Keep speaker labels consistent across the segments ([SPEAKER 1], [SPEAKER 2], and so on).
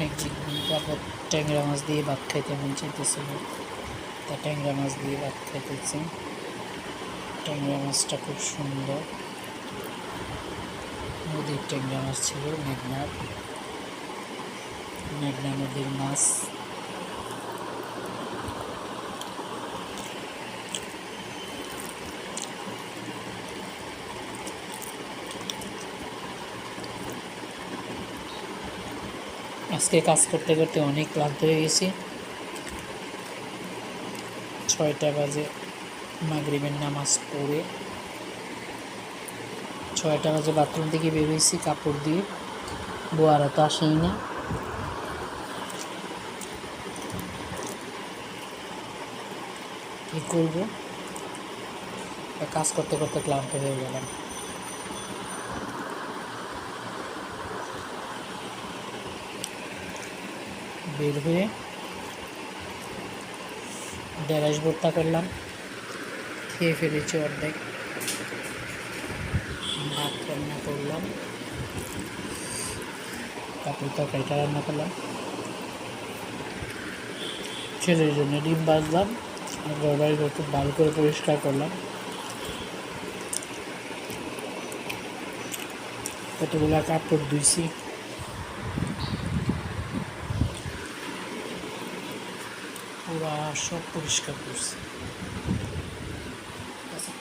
[SPEAKER 1] অনেক তারপর ট্যাংরা মাছ দিয়ে ভাত খাইতে মন চাইতেছিল, তা ট্যাংরা মাছ দিয়ে ভাত খাইতেছি। ট্যাংরা মাছটা খুব সুন্দর, নদীর ট্যাংরা মাছ ছিল, মেঘনা নদীর মাছ। আজকে কাজ করতে করতে অনেক ক্লান্ত হয়ে গেছি। 6টা বাজে মাগরিবের নামাজ পড়ে 6টা বাজে বাথরুম থেকে বেরিয়েছি কাপড় দিয়ে। বোয়ারা তো আসেই না। কি করবো, কাজ করতে করতে ক্লান্ত হয়ে গেলাম। বের হয়ে ঢেঁড়স ভর্তা করলাম, খেয়ে ফেলেছি অর্ধেক। ভাত রান্না করলাম, তারপর তরকারিটা রান্না করলাম। ছেলের জন্য ডিম ভাজলাম, ঘর বাড়ি খুব ভালো করে পরিষ্কার করলাম। কতগুলো কাপড় ধুইছি, পুরা সব পরিষ্কার করছি।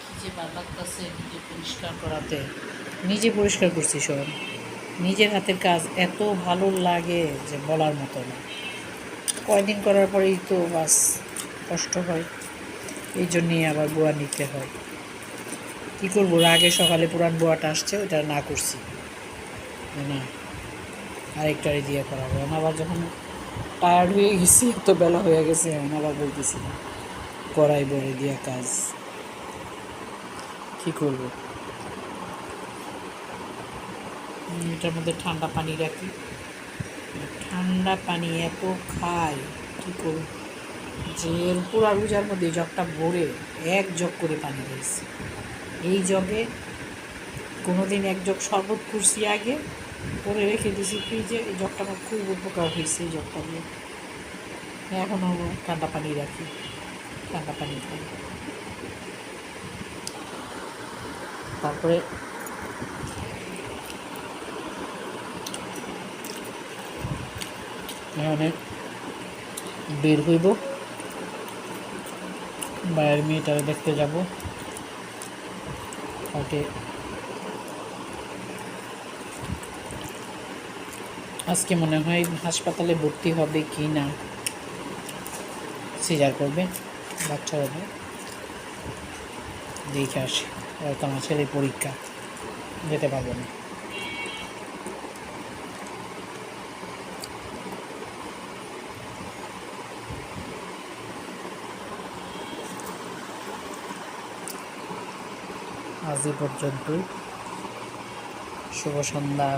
[SPEAKER 1] কি যে ভালো লাগতেছে নিজে পরিষ্কার করাতে, নিজে পরিষ্কার করছি সব। নিজের হাতের কাজ এত ভালো লাগে যে বলার মতো না। কয়দিন করার পরেই তো বাস কষ্ট হয়, এই জন্যেই আবার বোয়া নিতে হয়। কী করবো, আগে সকালে পুরান বোয়াটা আসছে, ওটা না করছি না, আরেকটারে দিয়ে করা হবে। আবার যখন টায়ার্ড হয়ে গেছি, এত বেলা হয়ে গেছে, এখন আবার বলতেছি করাই বলে দিয়া কাজ। কী করবো, এটার মধ্যে ঠান্ডা পানি রাখি, ঠান্ডা পানি এত খাই, কী করব। যে পুরা রোজার মধ্যে জগটা ভরে 1 জগ করে পানি দিয়েছি। এই জগে কোনোদিন 1 জগ শরবত করছি আগে, করে রেখে দিয়েছি ফ্রিজে। এই জগটা আমার খুব উপকার হয়েছে, এই জগটা দিয়ে এখনও ঠান্ডা পানি রাখি, ঠান্ডা পানি খাই। তারপরে এখানে বের হইব, বাইরের মেয়েটারে দেখতে যাব। তাকে আজকে মনে হয় হাসপাতালে ভর্তি হবে কি না, সিজার করবে, বাচ্চা হবে, দেখে আসি। হয়তো আমার ছেলের পরীক্ষা, যেতে পারবো না। আজ এই পর্যন্তই। শুভ সন্ধ্যা।